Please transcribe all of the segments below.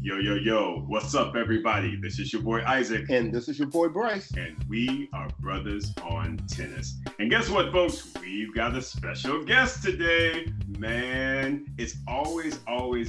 Yo, yo, yo, what's up, everybody? This is your boy Isaac. And this is your boy Bryce. And we are brothers on tennis. And guess what, folks? We've got a special guest today. Man, it's always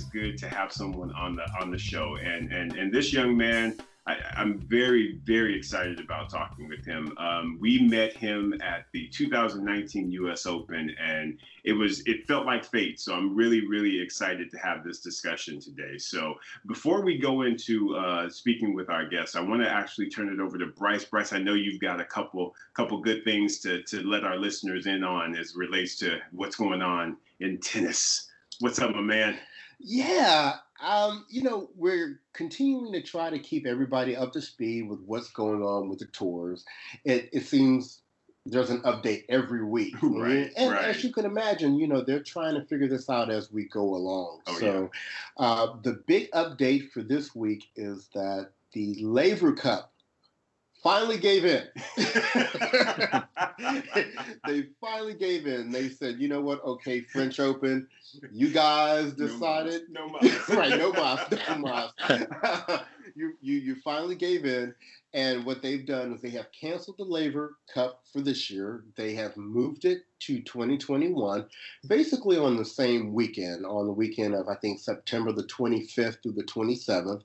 good to have someone on the show. And this young man, I'm very, very excited about talking with him. We met him at the 2019 US Open, and it felt like fate. So I'm really, really excited to have this discussion today. So before we go into speaking with our guests, I want to actually turn it over to Bryce. Bryce, I know you've got a couple good things to let our listeners in on as it relates to what's going on in tennis. What's up, my man? Yeah, we're continuing to try to keep everybody up to speed with what's going on with the tours. It seems there's an update every week. Right, and right. As you can imagine, they're trying to figure this out as we go along. Yeah. The big update for this week is that the Laver Cup finally gave in. They finally gave in. They said, you know what? Okay, French Open, you guys decided. No mas. Right, no mas. You finally gave in. And what they've done is they have canceled the Laver Cup for this year. They have moved it to 2021, basically on the same weekend, on the weekend of, I think, September the 25th through the 27th.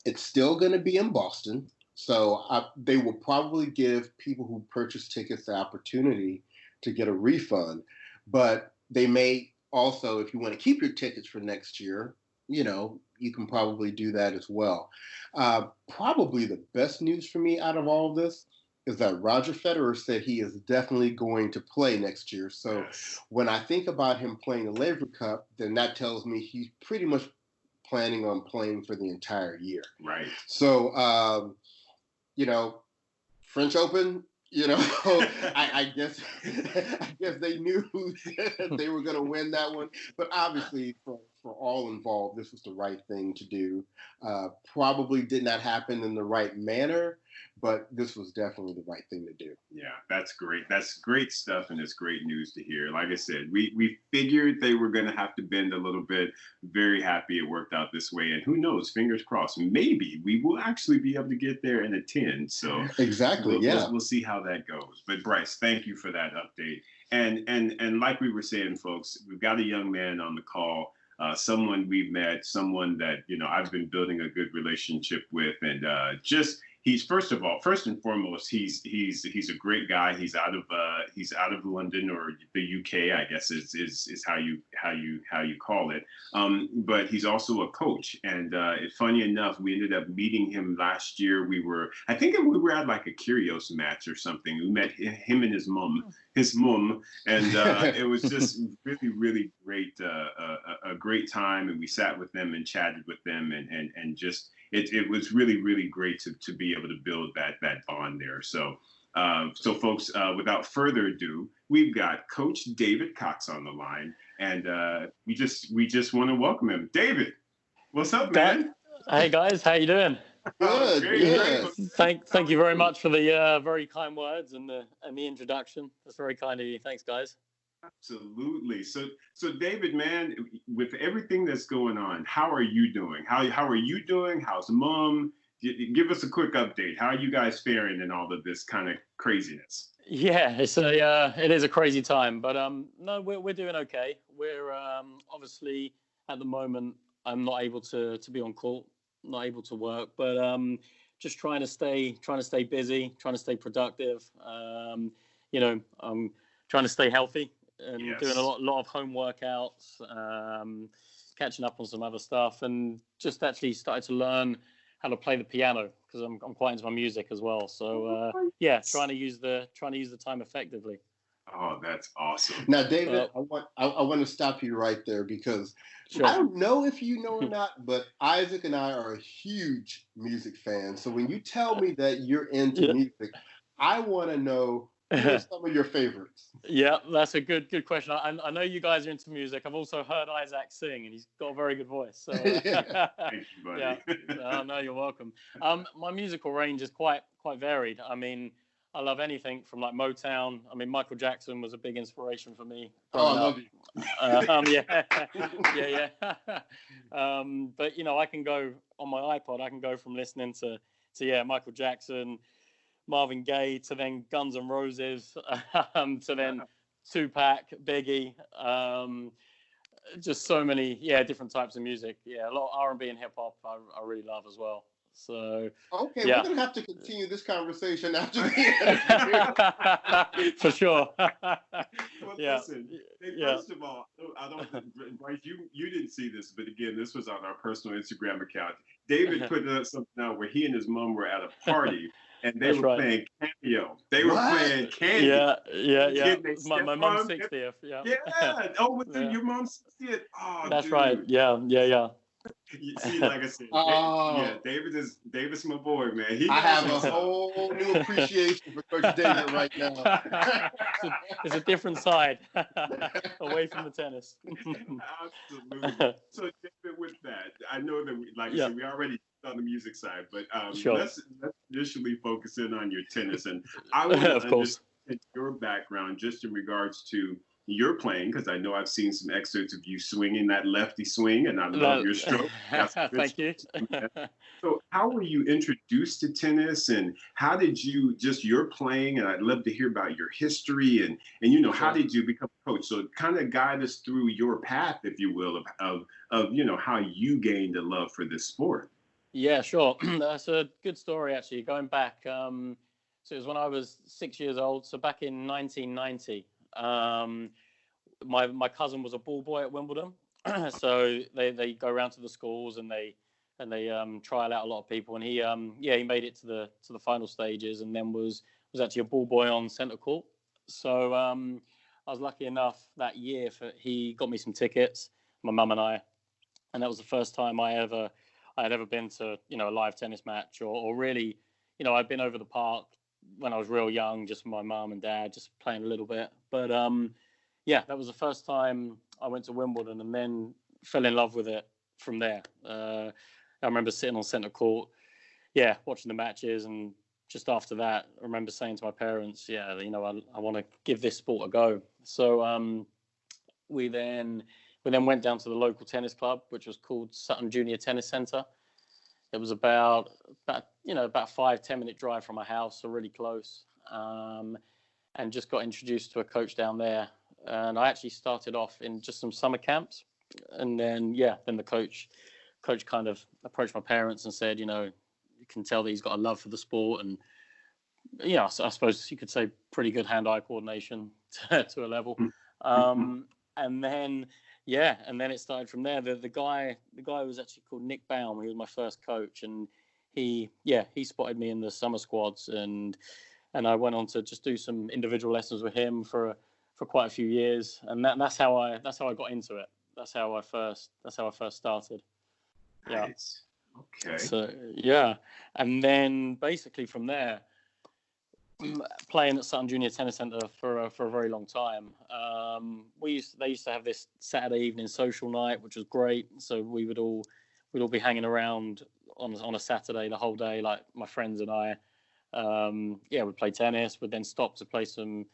It's still going to be in Boston. So they will probably give people who purchase tickets the opportunity to get a refund. But they may also, if you want to keep your tickets for next year, you can probably do that as well. Probably the best news for me out of all of this is that Roger Federer said he is definitely going to play next year. So when I think about him playing the Laver Cup, then that tells me he's pretty much planning on playing for the entire year. Right. So, French Open, I guess they knew that they were going to win that one. But obviously, for all involved, this was the right thing to do. Probably did not happen in the right manner, but this was definitely the right thing to do. Yeah, that's great. That's great stuff, and it's great news to hear. Like I said, we figured they were going to have to bend a little bit. Very happy it worked out this way, and who knows? Fingers crossed. Maybe we will actually be able to get there and attend. So exactly, we'll see how that goes. But Bryce, thank you for that update. And like we were saying, folks, we've got a young man on the call. Someone we've met, someone that I've been building a good relationship with, and he's first and foremost, he's a great guy. He's out of London, or the UK, I guess is how you call it. But he's also a coach, and funny enough, we ended up meeting him last year. I think we were at like a Curios match or something. We met him and his mom, and it was just really, really great, a great time. And we sat with them and chatted with them, and just it was really, really great to be able to build that bond there. So folks, without further ado, we've got Coach David Cox on the line, and we just want to welcome him. David, what's up, man? Hey guys, how you doing? Good. Great. Thank you very much for the very kind words and the introduction. That's very kind of you. Thanks, guys. Absolutely. So David, man, with everything that's going on, how are you doing? How are you doing? How's mom? Give us a quick update. How are you guys faring in all of this kind of craziness? Yeah, it is a crazy time, but no, we're doing okay. We're obviously at the moment I'm not able to be on court, not able to work, but just trying to stay busy, trying to stay productive. I'm trying to stay healthy and doing a lot of home workouts, catching up on some other stuff, and just actually started to learn how to play the piano because I'm quite into my music as well. So trying to use the time effectively. Oh, that's awesome. Now, David, I want to stop you right there because I don't know if you know or not, but Isaac and I are a huge music fans. So when you tell me that you're into music, I want to know who are some of your favorites. Yeah, that's a good question. I know you guys are into music. I've also heard Isaac sing, and he's got a very good voice. So, thank you, buddy. No, you're welcome. My musical range is quite varied. I mean, I love anything from like Motown. I mean, Michael Jackson was a big inspiration for me. Oh, I love you. Yeah. But you know, I can go on my iPod. I can go from listening to Michael Jackson, Marvin Gaye, to then Guns N' Roses, to then Tupac, Biggie. Just so many, different types of music. Yeah, a lot of R&B and hip hop. I really love as well. So okay, yeah. we're gonna have to continue this conversation after the end. For sure. Well, listen. First of all, I don't. Bryce, you didn't see this, but again, this was on our personal Instagram account. David put something out where he and his mom were at a party. And they were playing Cameo. They were playing Candy. Yeah. My mom's 60th. Yeah. Yeah. Oh, was it your mom's 60th? Oh, that's dude. right. Yeah. See, like I said, David's my boy, man. I have a whole new appreciation for Coach David right now. It's a different side, away from the tennis. Absolutely. So, David, with that, I know that I said, we already on the music side, but sure. let's initially focus in on your tennis, and I want to understand your background just in regards to your playing, because I know I've seen some excerpts of you swinging that lefty swing, and I love your stroke. Thank you. So how were you introduced to tennis, and how did you, just your playing, and I'd love to hear about your history, and you know, how did you become a coach? So kind of guide us through your path, if you will, of you know, how you gained a love for this sport. Yeah, sure. That's a good story, actually. Going back, so it was when I was 6 years old. So back in 1990, my cousin was a ball boy at Wimbledon. So they go around to the schools and they trial out a lot of people. And he made it to the final stages, and then was actually a ball boy on centre court. So I was lucky enough that year he got me some tickets, my mum and I, and that was the first time I had ever been to, you know, a live tennis match, or really, you know, I'd been over the park when I was real young, just with my mum and dad, just playing a little bit. But that was the first time I went to Wimbledon, and then fell in love with it from there. I remember sitting on centre court, watching the matches, and just after that, I remember saying to my parents, you know, I want to give this sport a go. So we then went down to the local tennis club, which was called Sutton Junior Tennis Centre. It was about 5-10 minute drive from my house, so really close. And just got introduced to a coach down there. And I actually started off in just some summer camps. And then the coach kind of approached my parents and said, you know, you can tell that he's got a love for the sport. And so I suppose you could say pretty good hand-eye coordination to a level. And then it started from there. The guy was actually called Nick Baum. He was my first coach, and he spotted me in the summer squads, and I went on to just do some individual lessons with him for quite a few years, and that's how I got into it. That's how I first started. Yeah. Nice. Okay. So and then basically from there, playing at Sutton Junior Tennis Centre for a very long time. They used to have this Saturday evening social night, which was great. So we'd all be hanging around on a Saturday the whole day, like my friends and I. We'd play tennis. We'd then stop to play some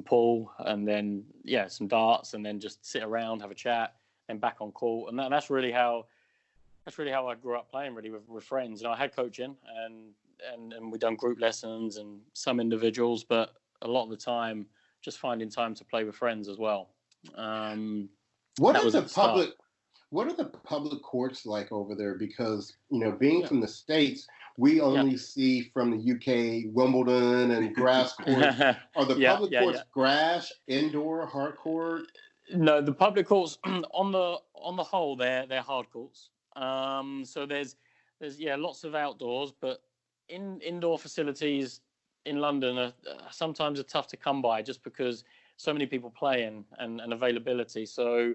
pool, and then some darts, and then just sit around, have a chat, and back on court. And that's really how I grew up playing, really, with friends. You know, I had coaching and we've done group lessons and some individuals, but a lot of the time just finding time to play with friends as well. What are the public courts like over there? Because, you know, being from the States, we only see from the UK Wimbledon and grass courts. Are the public courts grass, indoor, hard court? No, the public courts on the whole they're hard courts. So there's lots of outdoors, but indoor facilities in London are sometimes tough to come by, just because so many people play and availability. So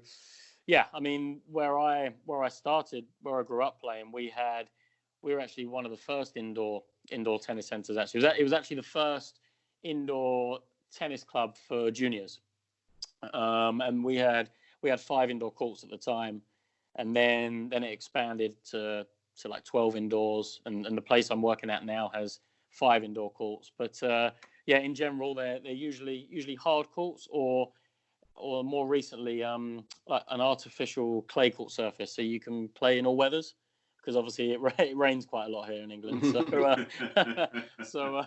I mean, where I started, where I grew up playing, we were actually one of the first indoor tennis centres. Actually, it was actually the first indoor tennis club for juniors, and we had 5 indoor courts at the time, and then it expanded to like 12 indoors, and the place I'm working at now has 5 indoor courts. But yeah, in general, they're usually hard courts or more recently like an artificial clay court surface, so you can play in all weathers. Because obviously it rains quite a lot here in England, so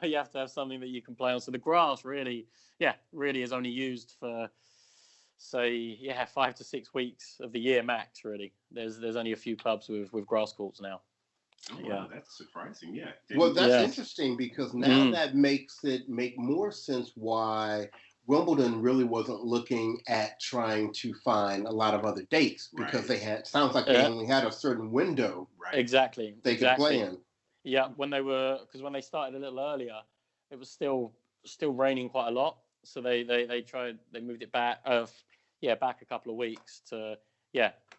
you have to have something that you can play on. So the grass really is only used for, say, 5 to 6 weeks of the year max. Really, there's only a few clubs with grass courts now. Oh, wow, that's surprising. Yeah. Well, that's interesting, because now that makes it make more sense why Wimbledon really wasn't looking at trying to find a lot of other dates, because they sounds like they only had a certain window. Right. Exactly. They could play in. Yeah, when they started a little earlier, it was still raining quite a lot. So they moved it back back a couple of weeks to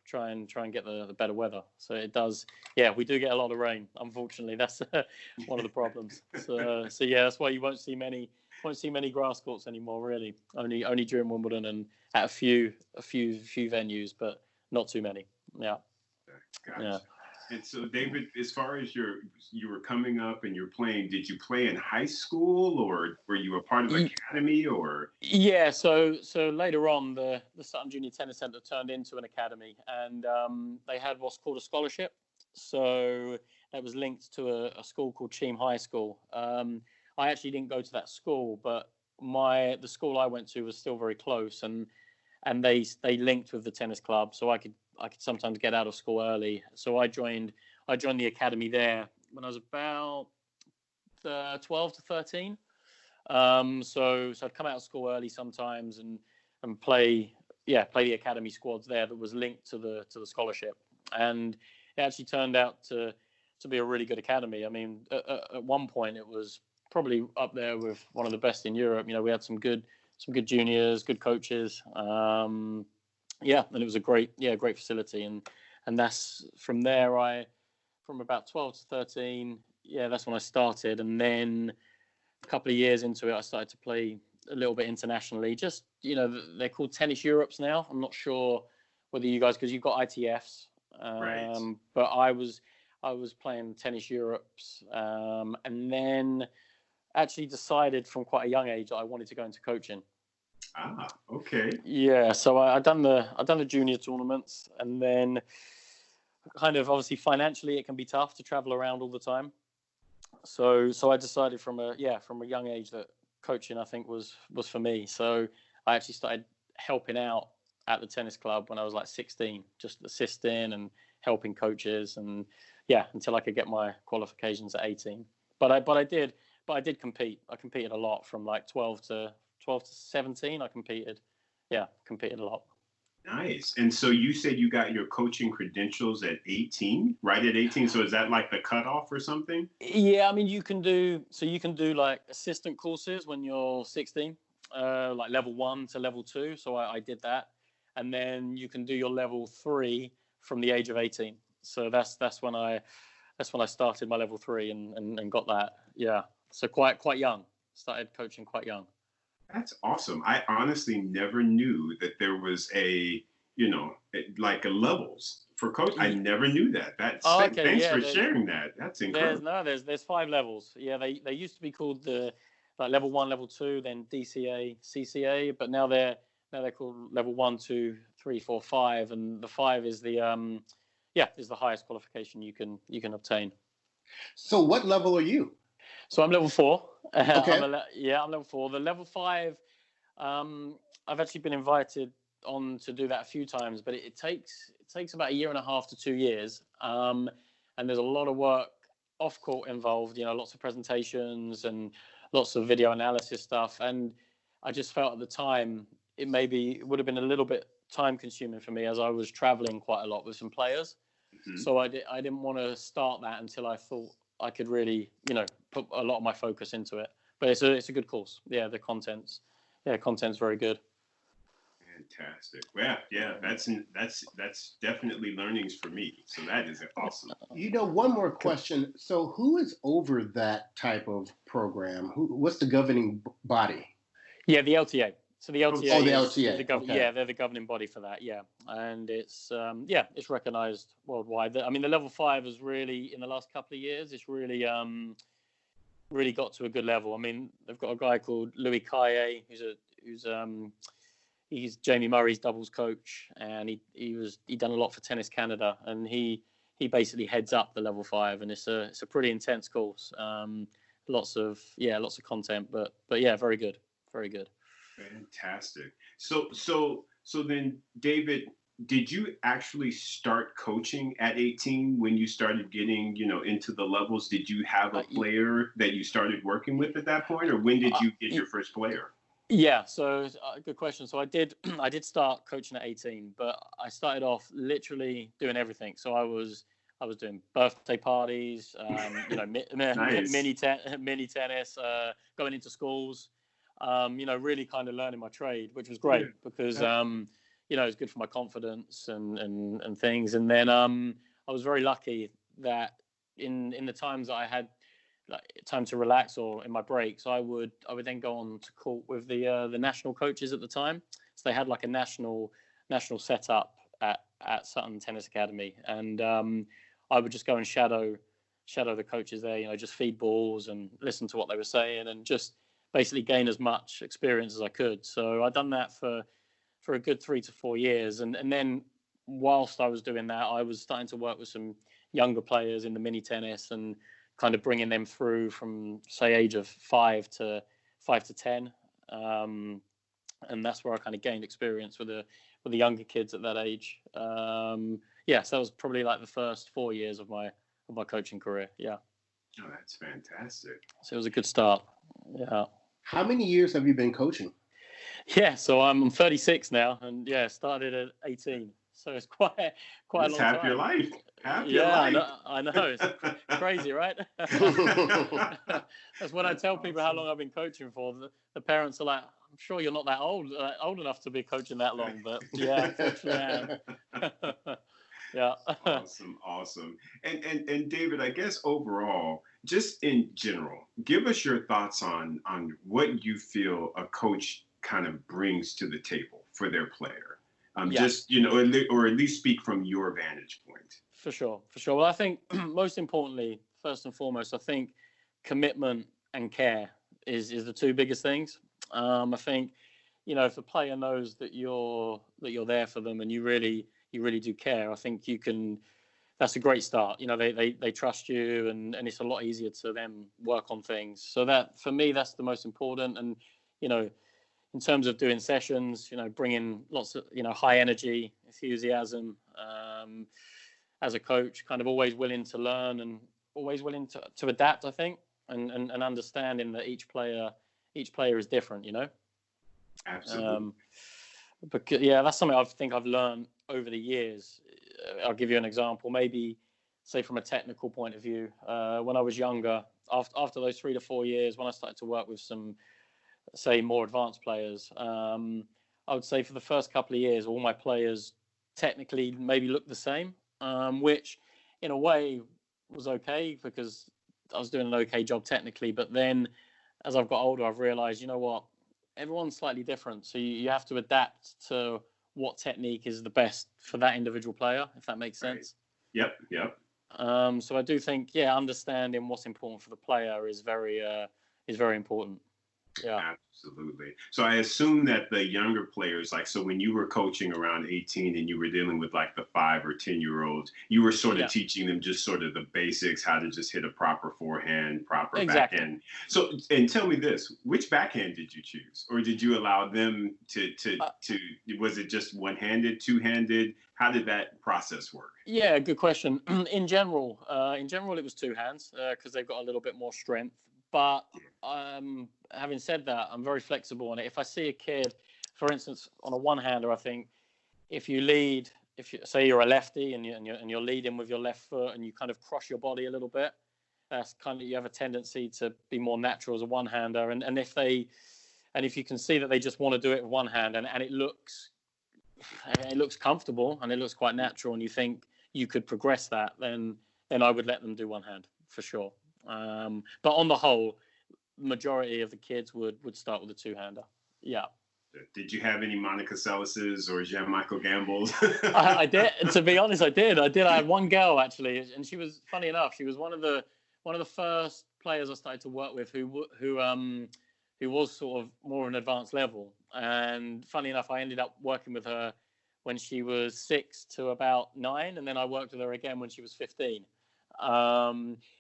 try and get the better weather. So it does. Yeah, we do get a lot of rain. Unfortunately, that's one of the problems. So that's why you won't see many grass courts anymore. Really, only during Wimbledon and at a few venues, but not too many. Yeah. Gotcha. Yeah. And so, David, as far as you were coming up and you're playing, did you play in high school, or were you a part of an academy, or? Yeah, so later on, the Sutton Junior Tennis Centre turned into an academy, and they had what's called a scholarship. So that was linked to a school called Cheam High School. I actually didn't go to that school, but the school I went to was still very close, and they linked with the tennis club, so I could sometimes get out of school early. So I joined the academy there when I was about 12 to 13. So I'd come out of school early sometimes and play the academy squads there that was linked to the scholarship. And it actually turned out to be a really good academy. I mean, at one point it was probably up there with one of the best in Europe. You know, we had some good juniors, good coaches. And it was a great facility, and that's from there. From about 12 to 13, that's when I started, and then a couple of years into it, I started to play a little bit internationally. Just, they're called Tennis Europes now. I'm not sure whether you guys, because you've got ITFs, right. But I was playing Tennis Europes, and then actually decided from quite a young age that I wanted to go into coaching. Ah, okay. Yeah, so I've done the junior tournaments, and then kind of obviously financially it can be tough to travel around all the time. So I decided from a young age that coaching, I think, was for me. So I actually started helping out at the tennis club when I was like 16, just assisting and helping coaches, and until I could get my qualifications at 18. But I did compete. I competed a lot from like 12 to 17. I competed a lot. Nice. And so you said you got your coaching credentials at 18, right at 18. So is that like the cutoff or something? Yeah, I mean, you can do like assistant courses when you're 16, like level 1 to level 2. So I did that, and then you can do your level 3 from the age of 18. So that's when I started my level 3 and got that. Yeah. So quite young. Started coaching quite young. That's awesome. I honestly never knew that there was like a levels for coach. I never knew that. Thanks for sharing that. That's incredible. There's 5 levels. Yeah, they used to be called the like level 1, level 2, then DCA, CCA, but now they're called level 1, 2, 3, 4, 5, and the 5 is the is the highest qualification you can obtain. So what level are you? So I'm level 4. Okay. I'm level 4. The level 5, I've actually been invited on to do that a few times, but it takes about 1.5 to 2 years. And there's a lot of work off court involved, lots of presentations and lots of video analysis stuff. And I just felt at the time it would have been a little bit time consuming for me, as I was traveling quite a lot with some players. Mm-hmm. So I didn't want to start that until I thought I could really, put a lot of my focus into it. But it's a good course. Yeah, the content's very good. Fantastic. Well, that's definitely learnings for me. So that is awesome. One more question. So who is over that type of program? What's the governing body? Yeah, the LTA. So the LTA. Oh, the LTA. Okay. Yeah, they're the governing body for that. Yeah, and it's recognised worldwide. I mean, the level 5 is really, in the last couple of years, it's really really got to a good level. I mean, they've got a guy called Louis Kaye, he's Jamie Murray's doubles coach, and he done a lot for Tennis Canada, and he basically heads up the level 5, and it's a pretty intense course. Lots of content, but yeah, very good. Fantastic. So then, David, did you actually start coaching at 18 when you started getting, into the levels? Did you have a player that you started working with at that point, or when did you get your first player? Yeah, so good question. So I did start coaching at 18, but I started off literally doing everything. So I was doing birthday parties, Nice. mini tennis, going into schools, really kind of learning my trade, which was great because it was good for my confidence and things. And then I was very lucky that in the times that I had time to relax or in my breaks, I would then go on to court with the national coaches at the time. So they had like a national setup at Sutton Tennis Academy, and I would just go and shadow the coaches there. Just feed balls and listen to what they were saying, and just basically gain as much experience as I could. So I'd done that for a good 3 to 4 years, and then whilst I was doing that, I was starting to work with some younger players in the mini tennis and kind of bringing them through from, say, age of 5 to 10, and that's where I kind of gained experience with the younger kids at that age. So that was probably like the first 4 years of my coaching career. Yeah. Oh, that's fantastic. So it was a good start. Yeah. How many years have you been coaching? Yeah, so I'm 36 now, and started at 18. So it's quite a long time. Half your life. Half your life. I know. It's crazy, right? That's when I tell people how long I've been coaching for. The parents are like, "I'm sure you're not that old enough to be coaching that long," but yeah, unfortunately I am. Yeah. Awesome. And David, I guess overall, just in general, give us your thoughts on what you feel a coach kind of brings to the table for their player. Just, or at least speak from your vantage point. For sure. Well, I think most importantly, first and foremost, I think commitment and care is the two biggest things. I think, if the player knows that you're there for them and you really do care, I think that's a great start. They trust you, and it's a lot easier to then work on things. So that, for me, that's the most important. And, in terms of doing sessions, bringing lots of, high energy, enthusiasm, as a coach, kind of always willing to learn and always willing to adapt, I think, and understanding that each player is different, Absolutely. But that's something I think I've learned over the years. I'll give you an example, maybe say from a technical point of view. When I was younger, after those 3 to 4 years, when I started to work with some, say, more advanced players, I would say for the first couple of years, all my players technically maybe looked the same, which in a way was okay because I was doing an okay job technically. But then as I've got older, I've realized, everyone's slightly different. So you have to adapt to what technique is the best for that individual player, if that makes sense. Right. Yep. So I do think, understanding what's important for the player is very important. Yeah, absolutely. So I assume that the younger players, so when you were coaching around 18 and you were dealing with like the 5 or 10-year-olds, you were sort of teaching them just sort of the basics, how to just hit a proper forehand, proper backhand. So, and tell me this, which backhand did you choose? Or did you allow them to was it just one-handed, two-handed? How did that process work? Yeah, good question. In general, it was two hands because they've got a little bit more strength. But having said that, I'm very flexible on it. If I see a kid, for instance, on a one-hander, I think if you say you're a lefty and you're leading with your left foot and you kind of cross your body a little bit, that's kind of, you have a tendency to be more natural as a one-hander. And if you can see that they just want to do it with one hand and it looks comfortable and it looks quite natural, and you think you could progress that, then I would let them do one hand for sure. But on the whole, majority of the kids would start with a two-hander. Yeah. Did you have any Monica Selis's or Jean-Michael Gamble's? I did. To be honest, I did. I had one girl actually, and she was, funny enough, she was one of the first players I started to work with who was sort of more an advanced level. And funny enough, I ended up working with her when she was 6 to about 9, and then I worked with her again when she was 15.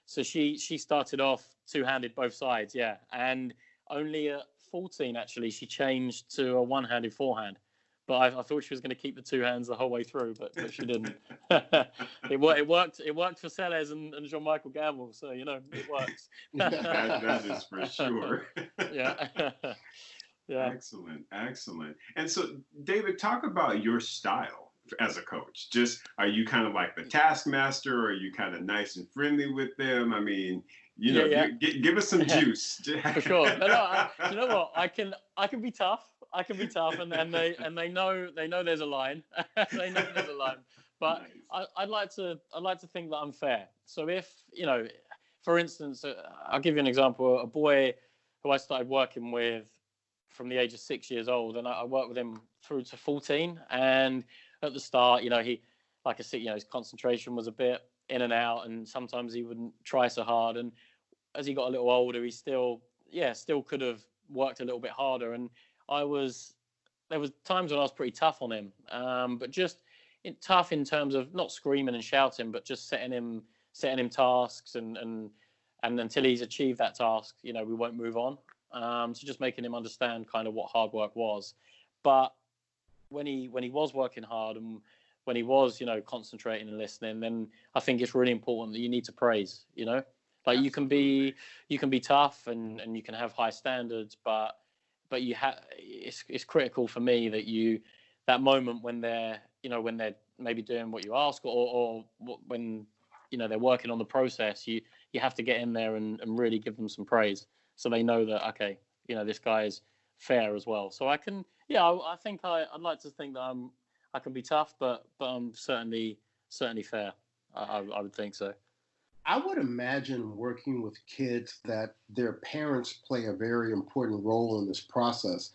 So she started off two-handed both sides, yeah. And only at 14, actually, she changed to a one-handed forehand. But I thought she was going to keep the two hands the whole way through, but she didn't. It worked for Sellers and Jean-Michael Gamble, so you know it works. That is for sure. Yeah. Yeah. Excellent. And so, David, talk about your style as a coach. Just, are you kind of like the taskmaster, or are you kind of nice and friendly with them? I mean, you know, give us some juice. For sure. No, you know what? I can be tough. And they know there's a line. They know there's a line. But nice. I'd like to think that I'm fair. So if, you know, for instance, I'll give you an example. A boy who I started working with from the age of 6 years old, and I worked with him through to 14. And at the start, you know, he, like I said, you know, his concentration was a bit in and out, and sometimes he wouldn't try so hard. And as he got a little older, he still could have worked a little bit harder. And there was times when I was pretty tough on him, but just tough in terms of not screaming and shouting, but just setting him tasks, and until he's achieved that task, you know, we won't move on. So just making him understand kind of what hard work was. But when he was working hard, and when he was, you know, concentrating and listening, then I think it's really important that you need to praise, you know, like Absolutely. you can be tough and you can have high standards, but it's critical for me that that moment when they're maybe doing what you ask, or when, you know, they're working on the process, you have to get in there and really give them some praise, so they know that, okay, you know, this guy is fair as well. So I think I'd like to think that I can be tough, but I'm certainly fair. I would think so. I would imagine working with kids that their parents play a very important role in this process.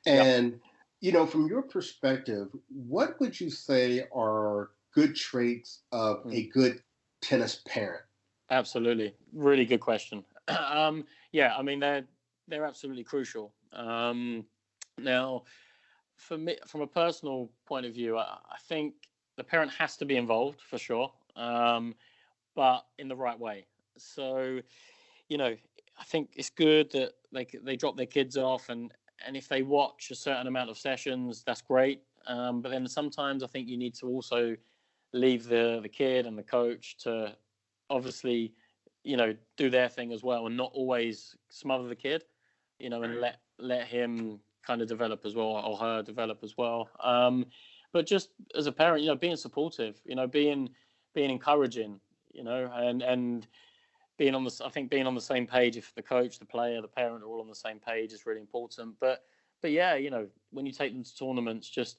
And, you know, from your perspective, what would you say are good traits of a good tennis parent? Absolutely. Really good question. Yeah, I mean, they're absolutely crucial. Now, for me, from a personal point of view, I think the parent has to be involved for sure, but in the right way. So, you know, I think it's good that they drop their kids off, and if they watch a certain amount of sessions, that's great. But then sometimes I think you need to also leave the kid and the coach to obviously, you know, do their thing as well, and not always smother the kid, you know, and let him kind of develop as well, or her develop as well. But just as a parent, you know, being supportive, you know, being encouraging, you know, and being on the same page. If the coach, the player, the parent are all on the same page is really important. But yeah, you know, when you take them to tournaments, just,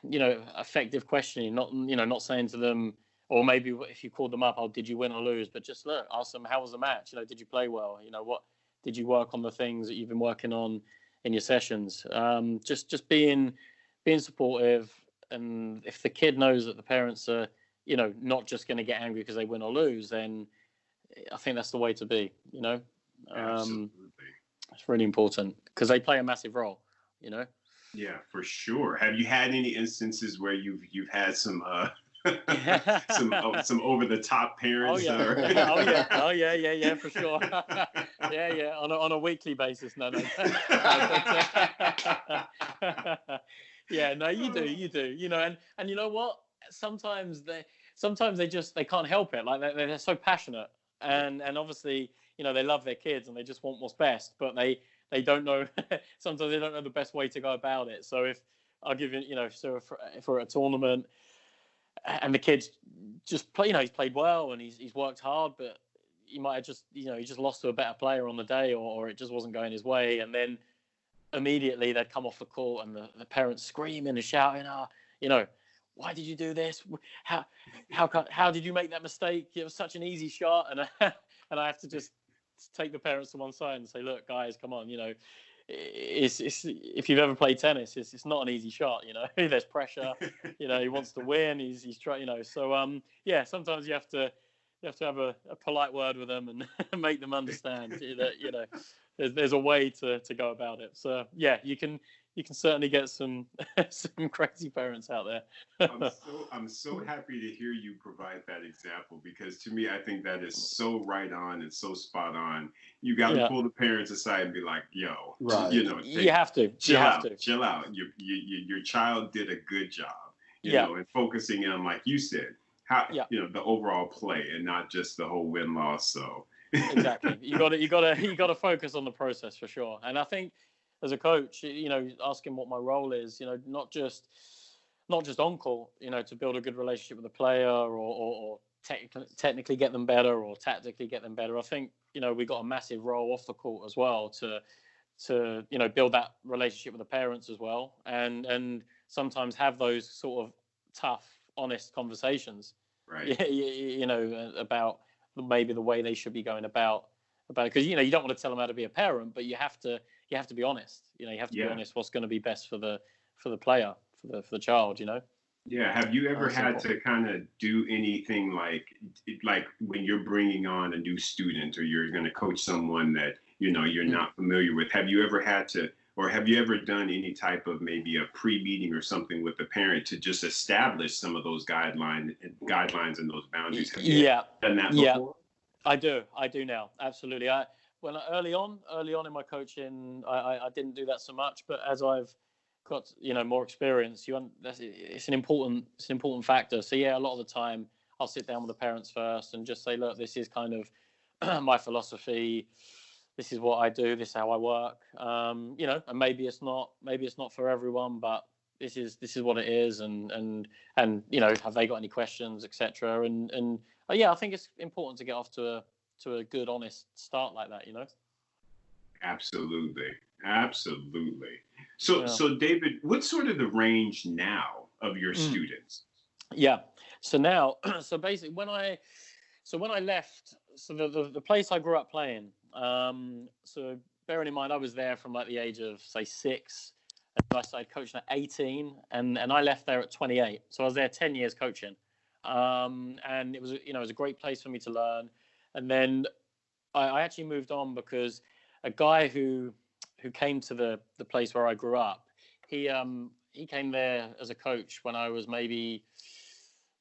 you know, effective questioning, not saying to them, or maybe if you called them up, oh, did you win or lose? But just ask them, how was the match? You know, did you play well? You know, what did you work on, the things that you've been working on in your sessions? Just being supportive, and if the kid knows that the parents are, you know, not just going to get angry because they win or lose, then I think that's the way to be. You know, Absolutely, it's really important because they play a massive role. You know. Yeah, for sure. Have you had any instances where you've had some some over the top parents? Oh yeah, for sure. yeah, on a weekly basis. No. Yeah, no, you do. You know, and you know what? Sometimes they can't help it. Like they're so passionate, and obviously, you know, they love their kids and they just want what's best, but they don't know. Sometimes they don't know the best way to go about it. So if I'll give you, you know, so if we're at a tournament and the kid's just play, you know, he's played well and he's worked hard, but he might have just, you know, he just lost to a better player on the day, or it just wasn't going his way, and then immediately they'd come off the court and the parents screaming and shouting, you know, why did you do this? How did you make that mistake? It was such an easy shot, and I have to just take the parents to one side and say, look, guys, come on, you know, it's if you've ever played tennis, it's not an easy shot, you know. There's pressure, you know, he wants to win, he's trying, you know. So yeah, sometimes you have to have a polite word with them and make them understand that there's a way to go about it. So yeah, you can certainly get some some crazy parents out there. I'm so happy to hear you provide that example, because to me, I think that is so right on and so spot on. You got to pull the parents aside and be like, "Yo, Right. You have to chill out. Your child did a good job, and focusing on, like you said, how the overall play and not just the whole win loss." So exactly, you got to focus on the process for sure. And I think as a coach, asking what my role is, not just on court, to build a good relationship with the player or technically get them better or tactically get them better. I think we got a massive role off the court as well to build that relationship with the parents as well, and sometimes have those sort of tough, honest conversations, right? About maybe the way they should be going about it, because you don't want to tell them how to be a parent, but you have to be honest. You have to be honest what's going to be best for the player, for the child. Yeah. Have you ever had to kind of do anything like when you're bringing on a new student, or you're going to coach someone that you're not familiar with? Have you ever had to, or have you ever done any type of maybe a pre-meeting or something with the parent to just establish some of those guidelines and those boundaries? Have you done that before? I do now. Absolutely. When early on in my coaching, I didn't do that so much, but as I've got more experience, it's an important factor. So yeah, a lot of the time I'll sit down with the parents first and just say, look, this is kind of my philosophy. This is what I do. This is how I work. And maybe it's not for everyone, but this is what it is. And have they got any questions, etc. And I think it's important to get off to a good, honest start like that. Absolutely. So David, what's sort of the range now of your students? Yeah. So now, basically, when I left, the place I grew up playing. So bearing in mind, I was there from like the age of say 6, and I started coaching at 18, and I left there at 28. So I was there 10 years coaching, and it was a great place for me to learn. And then I actually moved on because a guy who came to the place where I grew up, he came there as a coach when I was maybe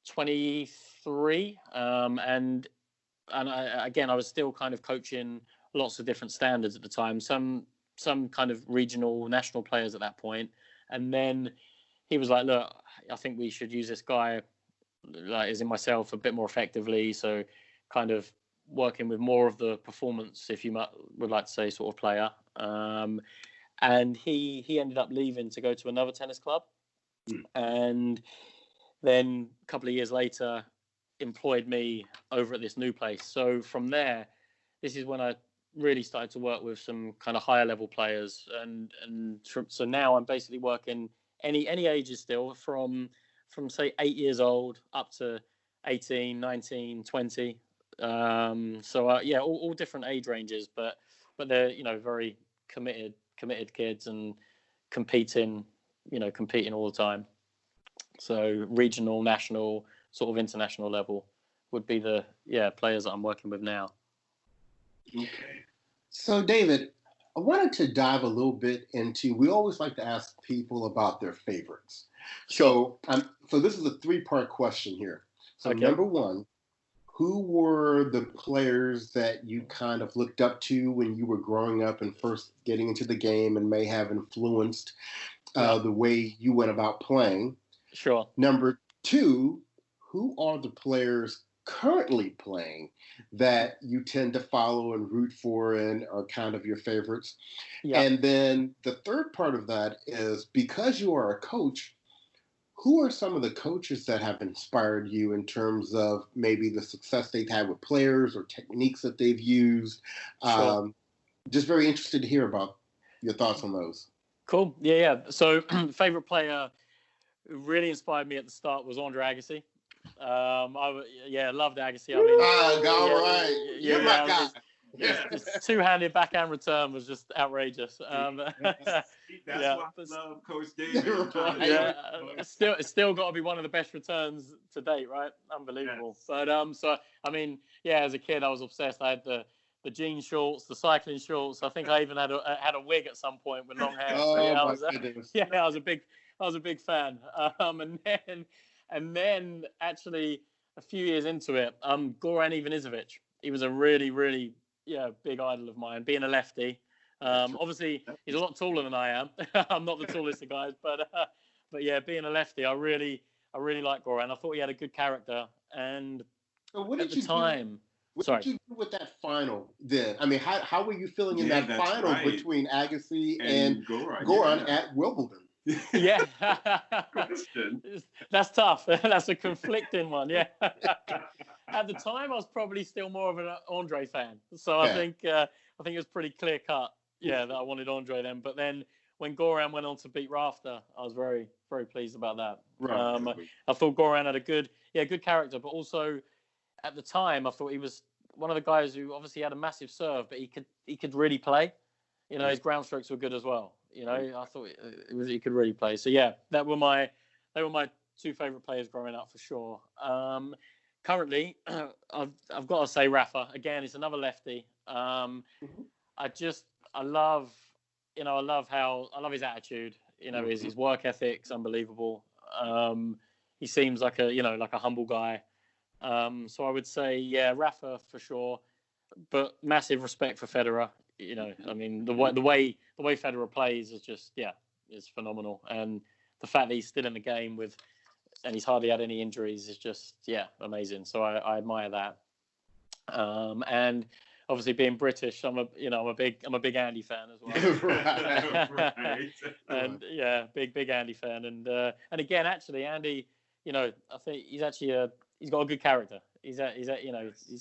23, and I was still kind of coaching lots of different standards at the time, some kind of regional, national players at that point. And then he was like, look, I think we should use this guy, like as in myself, a bit more effectively. So kind of working with more of the performance, if you would like to say, sort of player. And he ended up leaving to go to another tennis club. And then a couple of years later, employed me over at this new place. So from there, this is when I really started to work with some kind of higher level players. So now I'm basically working any ages still, from say 8 years old up to 18, 19, 20. All different age ranges, but they're very committed kids and competing all the time. So regional, national, sort of international level would be the players that I'm working with now. Okay. So David, I wanted to dive a little bit into, we always like to ask people about their favorites. Sure. So this is a 3-part question here. So okay. Number 1, who were the players that you kind of looked up to when you were growing up and first getting into the game and may have influenced the way you went about playing? Sure. Number 2, who are the players currently playing that you tend to follow and root for and are kind of your favorites? Yeah. And then the third part of that is, because you are a coach, who are some of the coaches that have inspired you in terms of maybe the success they've had with players or techniques that they've used? Sure. Just very interested to hear about your thoughts on those. Cool. Yeah. So favorite player who really inspired me at the start was Andre Agassi. I loved Agassi. I mean, you're my guy. This two-handed backhand return was just outrageous. See, that's why I love Coach David. It's still got to be one of the best returns to date, right? Unbelievable. Yes. But so I mean, yeah, as a kid, I was obsessed. I had the jean shorts, the cycling shorts. I think I even had a wig at some point with long hair. Oh, so, yeah, I was a big fan. And then actually a few years into it, Goran Ivanisevic. He was a really, really big idol of mine. Being a lefty, obviously he's a lot taller than I am. I'm not the tallest of guys, but yeah, being a lefty, I really like Goran. I thought he had a good character, and so at the time. What did you do with that final then? I mean, how were you feeling in that final between Agassi and Goran at Wimbledon? Yeah. That's tough. That's a conflicting one, yeah. At the time, I was probably still more of an Andre fan. So I think it was pretty clear cut, that I wanted Andre then. But then when Goran went on to beat Rafter, I was very, very pleased about that. Right. I thought Goran had a good character, but also at the time, I thought he was one of the guys who obviously had a massive serve, but he could really play. His ground strokes were good as well. I thought he could really play. So yeah, they were my two favorite players growing up for sure. Currently, I've got to say Rafa again. It's another lefty. I love his attitude. His work ethic's unbelievable. He seems like a humble guy. So I would say, Rafa for sure, but massive respect for Federer. I mean, the way Federer plays is just, it's phenomenal. And the fact that he's still in the game and he's hardly had any injuries is just, amazing. So I admire that. And obviously being British, I'm a big Andy fan as well. Right. And big Andy fan. And again, actually, Andy, I think he's got a good character. He's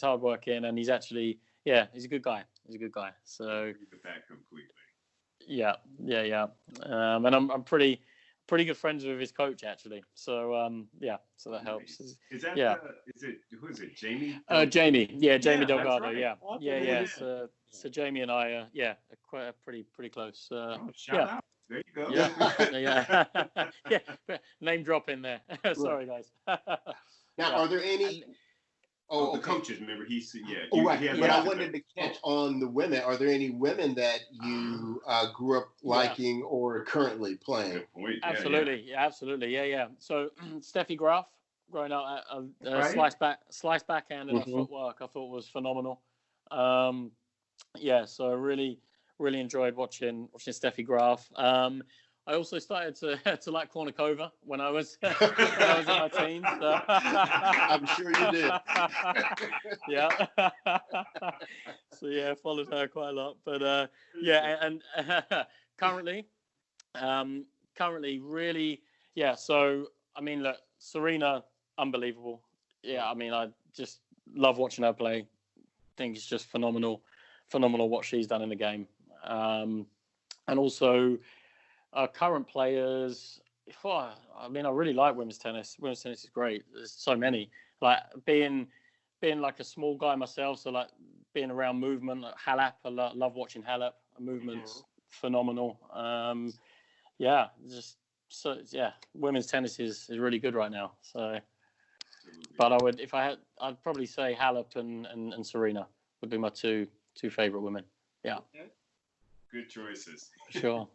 hardworking, and he's actually, he's a good guy. So I agree with that completely. Yeah. And I'm pretty good friends with his coach actually. So so that helps. Is that who is it? Jamie? Jamie Delgado. Right. Yeah. So Jamie and I are pretty close. Shout out. There you go. Yeah. Name drop in there. Sorry guys. Now, are there any? The coaches. Remember, right. But I wanted to catch on the women. Are there any women that you grew up liking or currently playing? Good point. Absolutely. Yeah. So Steffi Graf, growing up, slice backhand and her footwork, I thought was phenomenal. So I really enjoyed watching Steffi Graf. I also started to like Kornikova when I was in my teens. So. I'm sure you did. Yeah. So followed her quite a lot. But and currently really, So I mean, look, Serena, unbelievable. Yeah, I mean, I just love watching her play. I think it's just phenomenal what she's done in the game. And also. Current players, I really like women's tennis. Women's tennis is great. There's so many. Like being like a small guy myself, so like being around movement, like Halep. I love watching Halep. Movement's phenomenal. Women's tennis is really good right now. So, but I'd probably say Halep and Serena would be my two favorite women. Yeah. Okay. Good choices. Sure.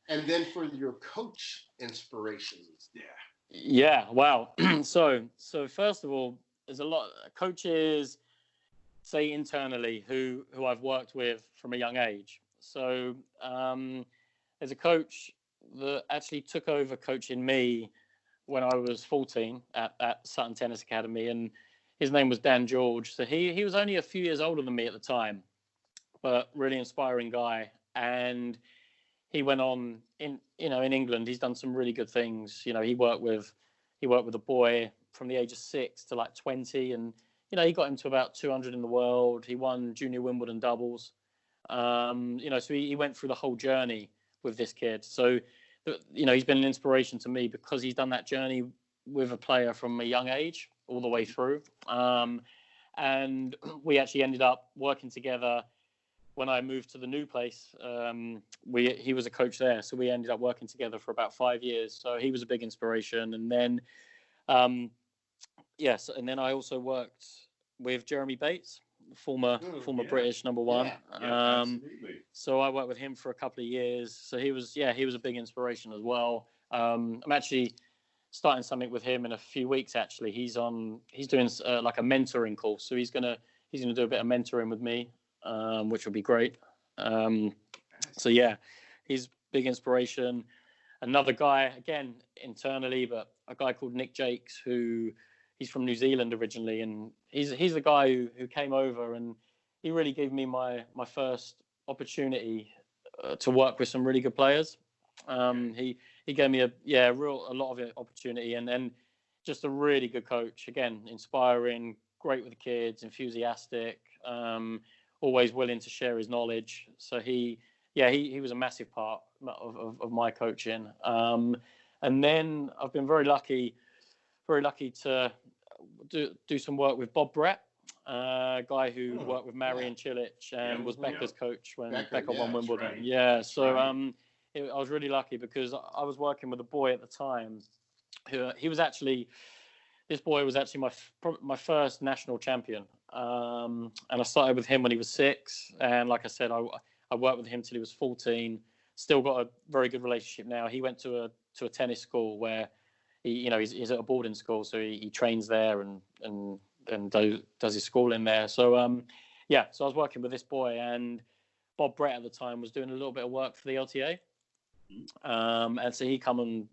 And then for your coach inspirations. Yeah. Wow. So first of all, there's a lot of coaches, say internally, who I've worked with from a young age. So there's a coach that actually took over coaching me when I was 14 at Sutton Tennis Academy, and his name was Dan George. So he was only a few years older than me at the time. But really inspiring guy, and he went on in England. He's done some really good things. He worked with a boy from the age of 6 to like 20, and he got him to about 200 in the world. He won junior Wimbledon doubles. So he went through the whole journey with this kid. So he's been an inspiration to me because he's done that journey with a player from a young age all the way through. And we actually ended up working together when I moved to the new place, he was a coach there, so we ended up working together for about 5 years. So he was a big inspiration. And then, yes, and then I also worked with Jeremy Bates, former British number one. Absolutely. So I worked with him for a couple of years. So he was a big inspiration as well. I'm actually starting something with him in a few weeks. Actually, he's doing like a mentoring course. So he's gonna do a bit of mentoring with me, which will be great. So yeah, he's big inspiration. Another guy, again internally, but a guy called Nick Jakes, he's from New Zealand originally, and he's the guy who came over, and he really gave me my first opportunity to work with some really good players. He gave me a lot of opportunity, and then just a really good coach. Again, inspiring, great with the kids, enthusiastic, always willing to share his knowledge. So he was a massive part of my coaching. And then I've been very lucky to do some work with Bob Brett, a guy who worked with Marion Cilic and was Becca's coach when Becca won Wimbledon. Right. Yeah, so I was really lucky because I was working with a boy at the time this boy was actually my first national champion. And I started with him when he was 6. And like I said, I worked with him till he was 14. Still got a very good relationship now. He went to a tennis school where he's at a boarding school, so he trains there and does his schooling there. So so I was working with this boy, and Bob Brett at the time was doing a little bit of work for the LTA. And so he come and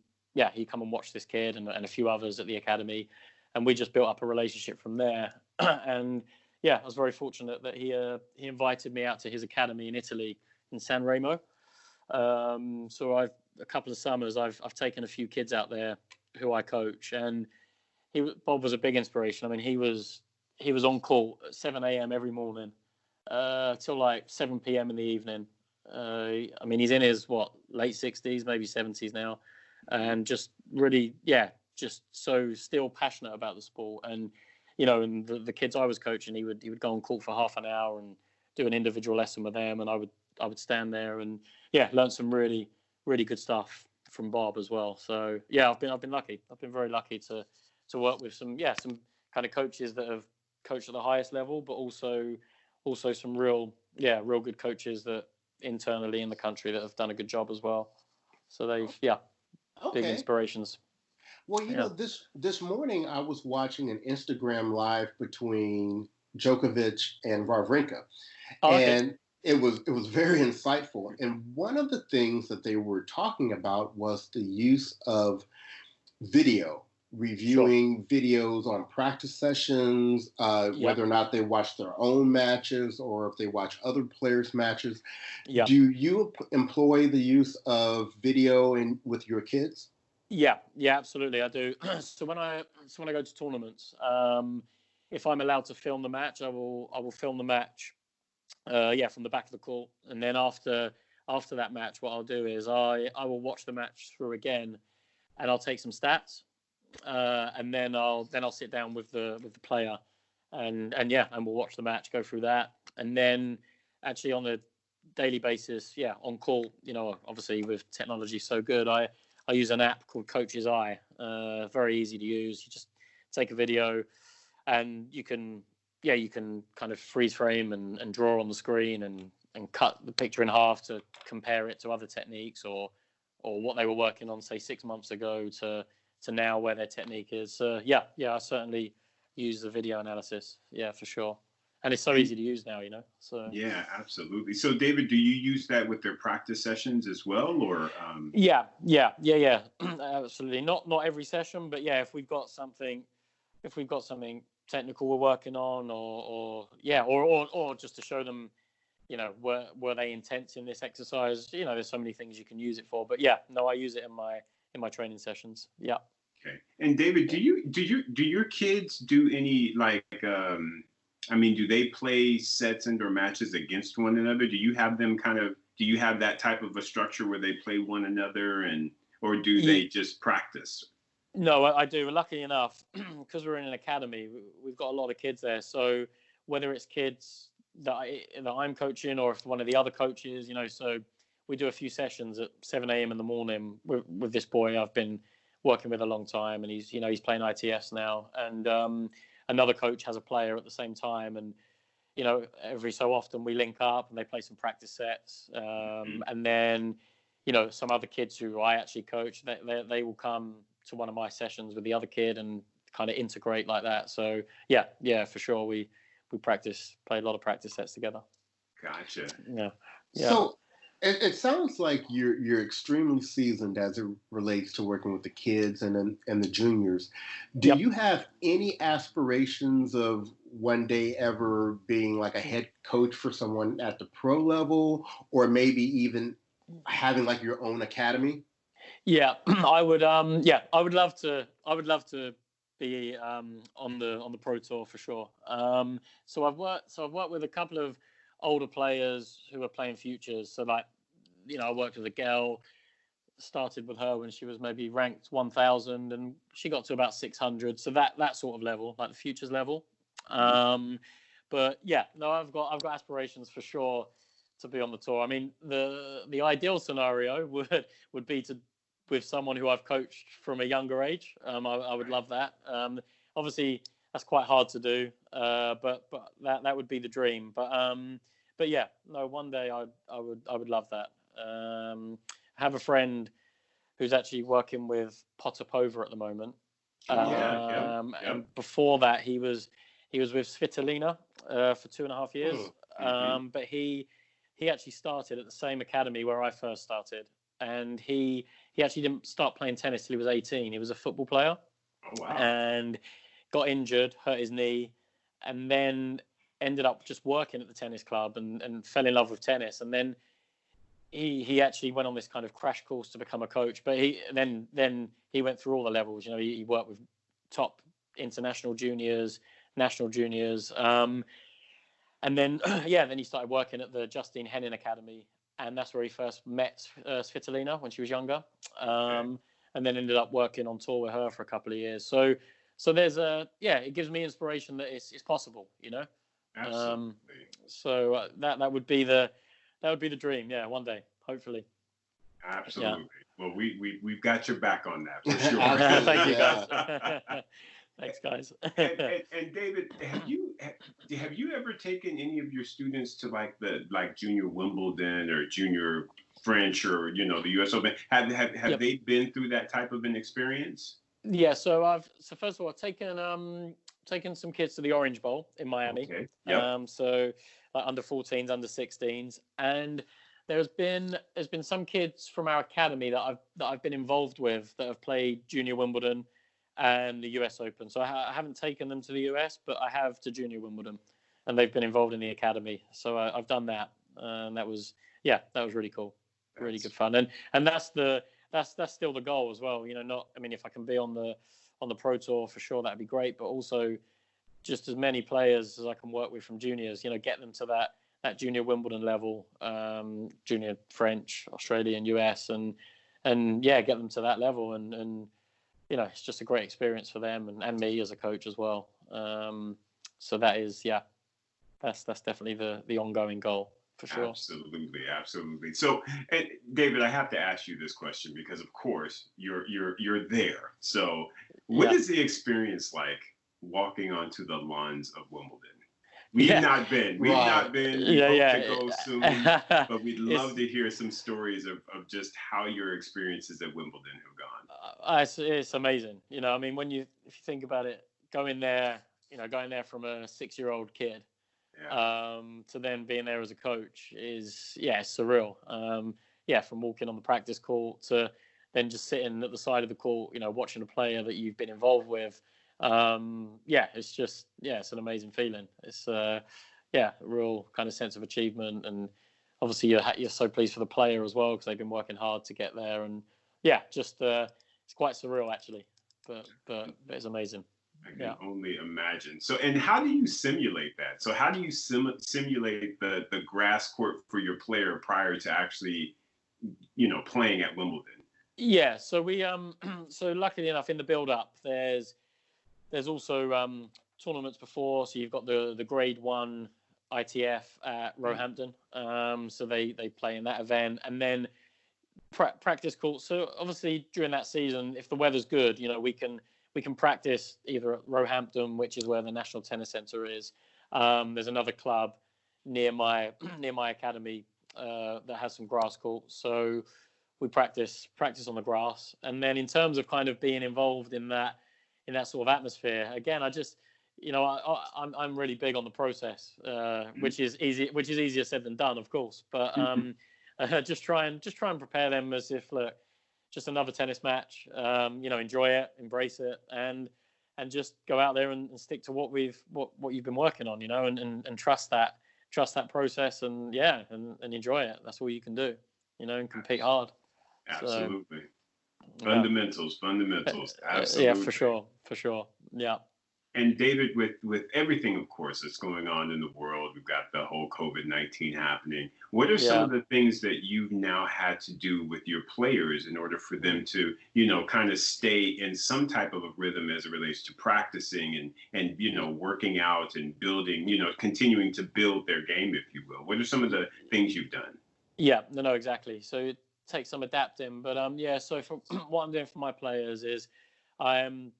watch this kid and a few others at the academy, and we just built up a relationship from there. And I was very fortunate that he invited me out to his academy in Italy, in San Remo. So a couple of summers I've taken a few kids out there who I coach, and Bob was a big inspiration. I mean, he was on call at 7 a.m. every morning till like 7 p.m. in the evening. I mean, he's in his late 60s, maybe 70s now, and just really, just so still passionate about the sport. And and the kids I was coaching, he would go on court for half an hour and do an individual lesson with them, and I would stand there and learn some really, really good stuff from Bob as well. So I've been lucky. I've been very lucky to work with some kind of coaches that have coached at the highest level, but also some real good coaches that internally in the country that have done a good job as well. So they've big inspirations. Well, this morning I was watching an Instagram live between Djokovic and Wawrinka, and it was very insightful. And one of the things that they were talking about was the use of video, reviewing videos on practice sessions, whether or not they watch their own matches or if they watch other players' matches. Yeah. Do you employ the use of video with your kids? Yeah, absolutely, I do. So when I go to tournaments, if I'm allowed to film the match, I will film the match. From the back of the court, and then after that match, what I'll do is I will watch the match through again, and I'll take some stats, and then I'll sit down with the player, and we'll watch the match, go through that, and then actually on a daily basis, on call, obviously with technology so good, I use an app called Coach's Eye, very easy to use. You just take a video, and you can kind of freeze frame and draw on the screen and cut the picture in half to compare it to other techniques or what they were working on, say 6 months ago to now where their technique is. I certainly use the video analysis. Yeah, for sure. And it's so easy to use now, So yeah, absolutely. So David, do you use that with their practice sessions as well, or? Yeah. Absolutely. Not every session, but if we've got something technical we're working on, or just to show them, were they intense in this exercise? There's so many things you can use it for. But I use it in my training sessions. Yeah. Okay. And David, do your kids do any do they play sets and/or matches against one another? Do you have them do you have that type of a structure where they play one another or do they just practice? No, I do. Lucky enough, because we're in an academy, we've got a lot of kids there. So whether it's kids that I'm coaching, or if one of the other coaches, so we do a few sessions at 7 a.m. in the morning with this boy I've been working with a long time, and he's playing ITS now, and another coach has a player at the same time, and every so often we link up and they play some practice sets, and then some other kids who I actually coach, they will come to one of my sessions with the other kid and kind of integrate like that. So yeah, for sure, we play a lot of practice sets together. Gotcha. Yeah. So it sounds like you're extremely seasoned as it relates to working with the kids and the juniors. Do you have any aspirations of one day ever being like a head coach for someone at the pro level, or maybe even having like your own academy? Yeah, I would. I would love to. I would love to be on the pro tour for sure. So I've worked with a couple of older players who are playing futures. So like, I worked with a girl, started with her when she was maybe ranked 1,000, and she got to about 600. So that sort of level, like the futures level. But yeah, no, I've got aspirations for sure to be on the tour. I mean, the ideal scenario would be to with someone who I've coached from a younger age. I would love that. Obviously, that's quite hard to do, but that would be the dream. But yeah, no, one day I would love that. I have a friend who's actually working with Potapova at the moment. And before that, he was with Svitolina for 2.5 years. But he actually started at the same academy where I first started, and he actually didn't start playing tennis till he was 18. He was a football player. Oh, wow. And got injured, hurt his knee, and then ended up just working at the tennis club and fell in love with tennis. And then he actually went on this kind of crash course to become a coach. But then he went through all the levels. He worked with top international juniors, national juniors. And then, then he started working at the Justine Henin Academy. And that's where he first met Svitolina when she was younger. And then ended up working on tour with her for a couple of years. So there's it gives me inspiration that it's possible, Absolutely. So that would be the dream. Yeah. One day, hopefully. Absolutely. Yeah. Well, we've got your back on that for sure. Thank you, guys. Thanks, guys. and David, have you ever taken any of your students to like junior Wimbledon or junior French or the U.S. Open? Have they been through that type of an experience? Yeah. So first of all, I've taken some kids to the Orange Bowl in Miami. Okay. Yep. So like under 14s, under 16s, and there's been some kids from our academy that I've been involved with that have played junior Wimbledon and the US Open. So I haven't taken them to the US, but I have to junior Wimbledon, and they've been involved in the academy. So I've done that, and that was really cool, really good fun. And that's still the goal as well. If I can be on the pro tour for sure, that'd be great. But also just as many players as I can work with from juniors, get them to that junior Wimbledon level, junior French, Australian, US, and get them to that level and it's just a great experience for them and me as a coach as well. So that is, that's definitely the ongoing goal for sure. Absolutely. So, and David, I have to ask you this question because, of course, you're there. So, what is the experience like walking onto the lawns of Wimbledon? We've not been. We hope to go soon, but we'd love to hear some stories of just how your experiences at Wimbledon have gone. It's amazing. If you think about it, going there from a 6-year-old kid to then being there as a coach is surreal. From walking on the practice court to then just sitting at the side of the court, watching a player that you've been involved with. It's just it's an amazing feeling. It's a real kind of sense of achievement, and obviously you're so pleased for the player as well because they've been working hard to get there, and it's quite surreal actually, but it's amazing. I can only imagine. So, and how do you simulate that? So, how do you simulate the grass court for your player prior to actually, playing at Wimbledon? Yeah. So we so luckily enough in the build up there's also tournaments before, so you've got the grade 1 ITF at Roehampton. So they play in that event, and then practice courts. So obviously during that season, if the weather's good, we can practice either at Roehampton, which is where the National Tennis Centre is. There's another club near my academy that has some grass courts. So we practice on the grass. And then in terms of kind of being involved in that sort of atmosphere, again, I just, I'm really big on the process, which is easier said than done, of course. But just try and prepare them as if, look, just another tennis match. Enjoy it, embrace it, and just go out there and stick to what you've been working on, and trust that process, and enjoy it. That's all you can do, and compete hard. Absolutely. So, fundamentals. Absolutely. Yeah, for sure. Yeah. And David, with everything, of course, that's going on in the world, we've got the whole COVID-19 happening. What are some of the things that you've now had to do with your players in order for them to, kind of stay in some type of a rhythm as it relates to practicing and working out and building, continuing to build their game, if you will? What are some of the things you've done? Yeah, no, exactly. So it takes some adapting, but so for what I'm doing for my players is I'm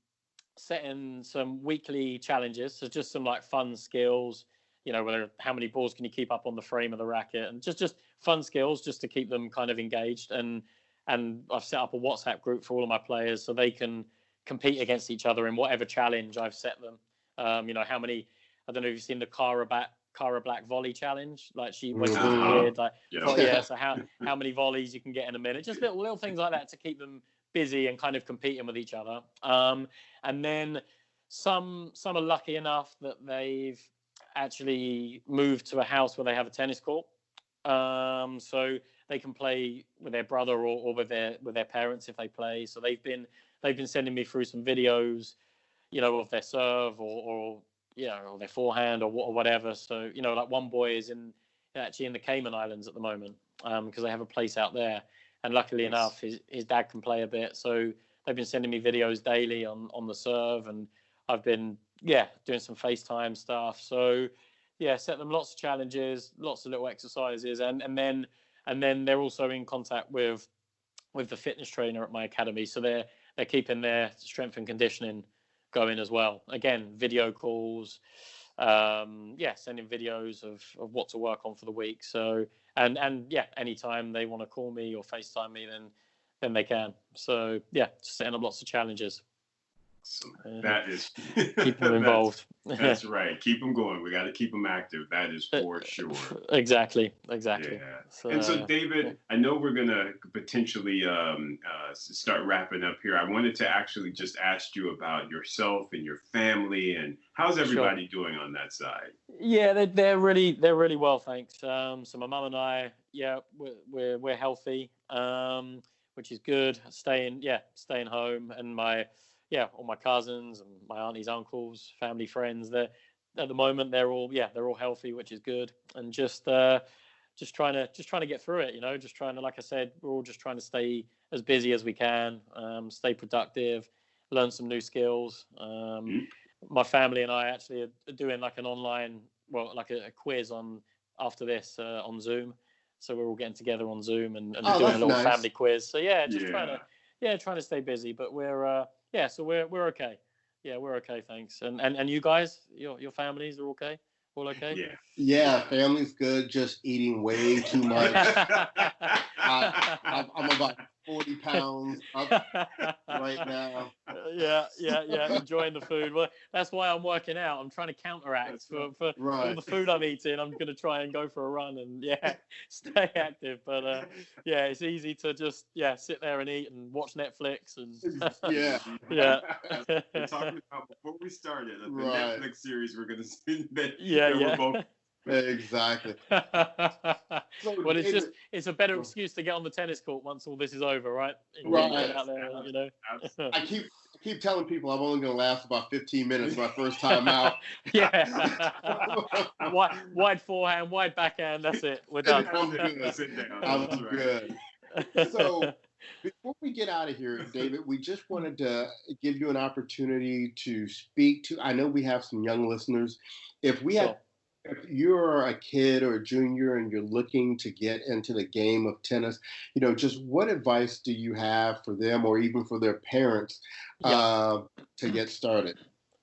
setting some weekly challenges, so just some like fun skills, whether how many balls can you keep up on the frame of the racket, and just fun skills just to keep them kind of engaged. And I've set up a WhatsApp group for all of my players so they can compete against each other in whatever challenge I've set them. How many, I don't know if you've seen the Cara Black volley challenge, like when she was a kid, like so how many volleys you can get in a minute, just little things like that to keep them busy and kind of competing with each other. And then some are lucky enough that they've actually moved to a house where they have a tennis court, so they can play with their brother or with their parents if they play. So they've been sending me through some videos, of their serve or their forehand or whatever. So like one boy is actually in the Cayman Islands at the moment, because they have a place out there. And luckily enough, his dad can play a bit. So they've been sending me videos daily on the serve. And I've been, doing some FaceTime stuff. So, set them lots of challenges, lots of little exercises. And then they're also in contact with the fitness trainer at my academy. So they're keeping their strength and conditioning going as well. Again, video calls, sending videos of what to work on for the week. So, and anytime they want to call me or FaceTime me, then they can. So just setting up lots of challenges. That is keep them involved. That's right. Keep them going. We got to keep them active. That is for sure. Exactly. Yeah. And so, David, I know we're gonna potentially start wrapping up here. I wanted to actually just ask you about yourself and your family, and how's everybody doing on that side? Yeah, they're really well, thanks. So my mum and I, we're healthy, which is good. Staying home, and all my cousins and my aunties, uncles, family, friends. At the moment they're all healthy, which is good. And just trying to get through it. Just trying to, like I said, we're all just trying to stay as busy as we can, stay productive, learn some new skills. My family and I actually are doing like an online, a quiz after this on Zoom. So we're all getting together on Zoom and doing a little family quiz. So trying to stay busy, but we're so we're okay. Yeah, we're okay, thanks. And you guys, your families are okay? All okay? Yeah, family's good. Just eating way too much. I'm about 40 pounds up right now. Enjoying the food. Well, that's why I'm working out. I'm trying to counteract for all the food I'm eating. I'm going to try and go for a run and stay active. But it's easy to just sit there and eat and watch Netflix and We're talking about before we started the Netflix series we're going to see that we're both. Exactly. Well, it's a better excuse to get on the tennis court once all this is over, right? Out there, I keep telling people I'm only going to last about 15 minutes my first time out. Wide forehand, wide backhand. That's it. We're done. I'm good. So before we get out of here, David, we just wanted to give you an opportunity to speak to. I know we have some young listeners. If we had if you're a kid or a junior and you're looking to get into the game of tennis, just what advice do you have for them or even for their parents to get started?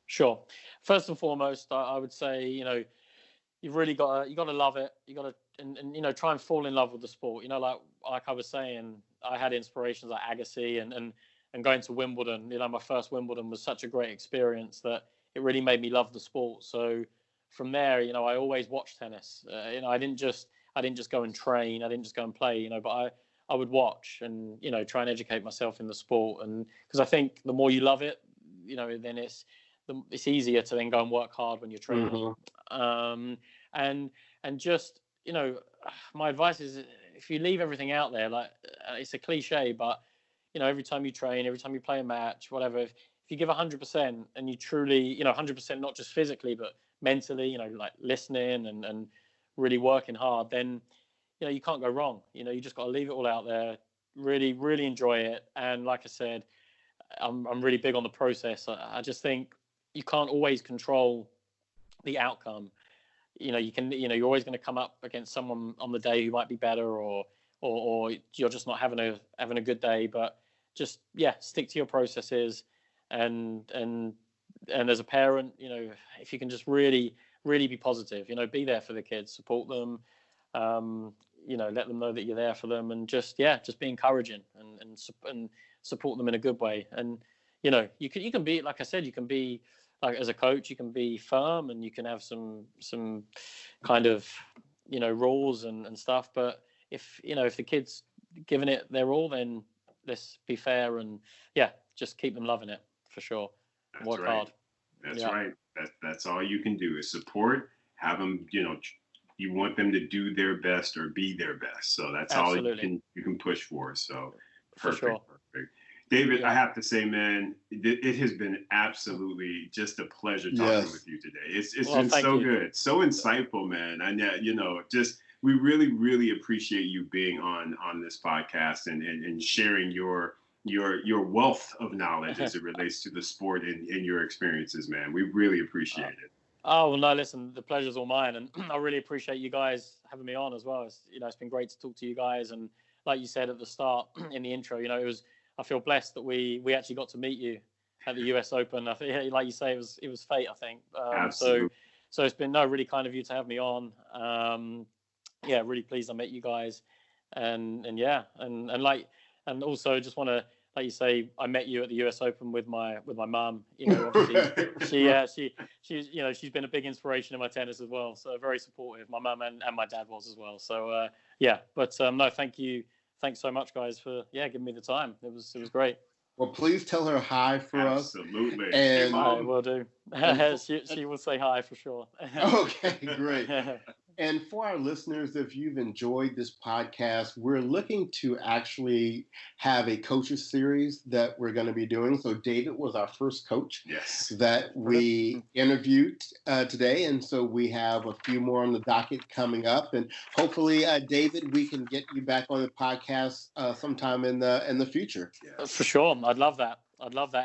Sure. First and foremost, I would say, you've really you got to love it. You got to, and try and fall in love with the sport. Like I was saying, I had inspirations like Agassi and going to Wimbledon. My first Wimbledon was such a great experience that it really made me love the sport. So from there, I always watched tennis. I didn't just go and train. I didn't just go and play. But I would watch and try and educate myself in the sport. And because I think the more you love it, then it's easier to then go and work hard when you're training. And just my advice is, if you leave everything out there, like it's a cliche, but every time you train, every time you play a match, whatever, if you give 100% and you truly 100%, not just physically but mentally, like listening and really working hard, then you can't go wrong. You just got to leave it all out there, really really enjoy it. And like I said, I'm really big on the process. I just think you can't always control the outcome. You can, you're always going to come up against someone on the day who might be better, or you're just not having a good day. But just stick to your processes, and as a parent, if you can just really really be positive, be there for the kids, support them, let them know that you're there for them, and just be encouraging and support them in a good way. And you can be, like I said, you can be, like, as a coach, you can be firm and you can have some kind of rules and stuff. But if the kid's giving it their all, then let's be fair and just keep them loving it, for sure. That's Work right. hard. That's right. That's all you can do is support. Have them. You want them to do their best or be their best. So that's Absolutely. all you can push for. So For perfect. sure. Perfect. David, I have to say, man, it has been absolutely just a pleasure talking with you today. It's been so good, so insightful, man. And we really, really appreciate you being on this podcast and sharing your wealth of knowledge as it relates to the sport and your experiences, man. We really appreciate it. Oh, well, no, listen, the pleasure's all mine. And I really appreciate you guys having me on as well. It's been great to talk to you guys. And like you said at the start, in the intro, I feel blessed that we actually got to meet you at the US Open. I think, like you say, it was fate, I think. Absolutely. So it's been really kind of you to have me on. Really pleased I met you guys, and also just want to, like you say, I met you at the US Open with my mum. Obviously, she's been a big inspiration in my tennis as well. So very supportive. My mum and my dad was as well. So no, thank you. Thanks so much, guys, for giving me the time. It was great. Well, please tell her hi for us. Absolutely. And I will do. She will say hi for sure. Okay, great. And for our listeners, if you've enjoyed this podcast, we're looking to actually have a coaches series that we're going to be doing. So David was our first coach that we interviewed today. And so we have a few more on the docket coming up. And hopefully, David, we can get you back on the podcast sometime in the future. Yeah. For sure. I'd love that.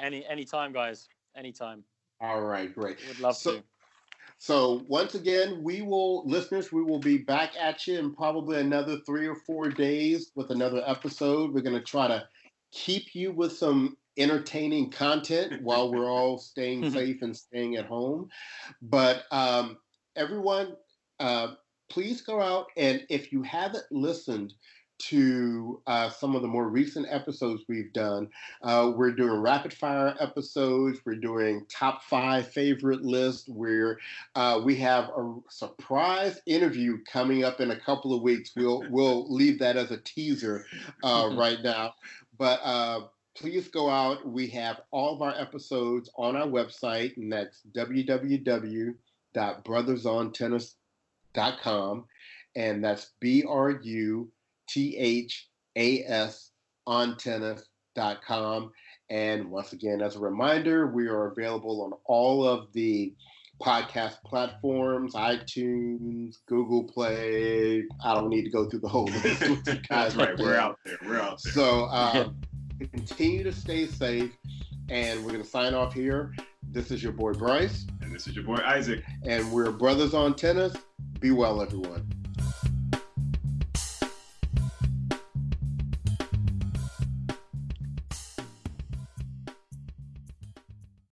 Anytime, guys. Anytime. All right, great. Would love to. So once again, we will be back at you in probably another 3 or 4 days with another episode. We're going to try to keep you with some entertaining content while we're all staying safe and staying at home. But everyone, please go out, and if you haven't listened to some of the more recent episodes we've done, we're doing rapid fire episodes. We're doing top 5 favorite lists, where we have a surprise interview coming up in a couple of weeks. We'll leave that as a teaser right now, but please go out. We have all of our episodes on our website, and that's www.brothersontennis.com, and that's BRUTHAS on tennis.com. And once again, as a reminder, we are available on all of the podcast platforms, iTunes, Google Play. I don't need to go through the whole list. That's right. We're out there. So continue to stay safe, and we're going to sign off here. This is your boy Bryce. And this is your boy Isaac. And we're Brothers on Tennis. Be well, everyone.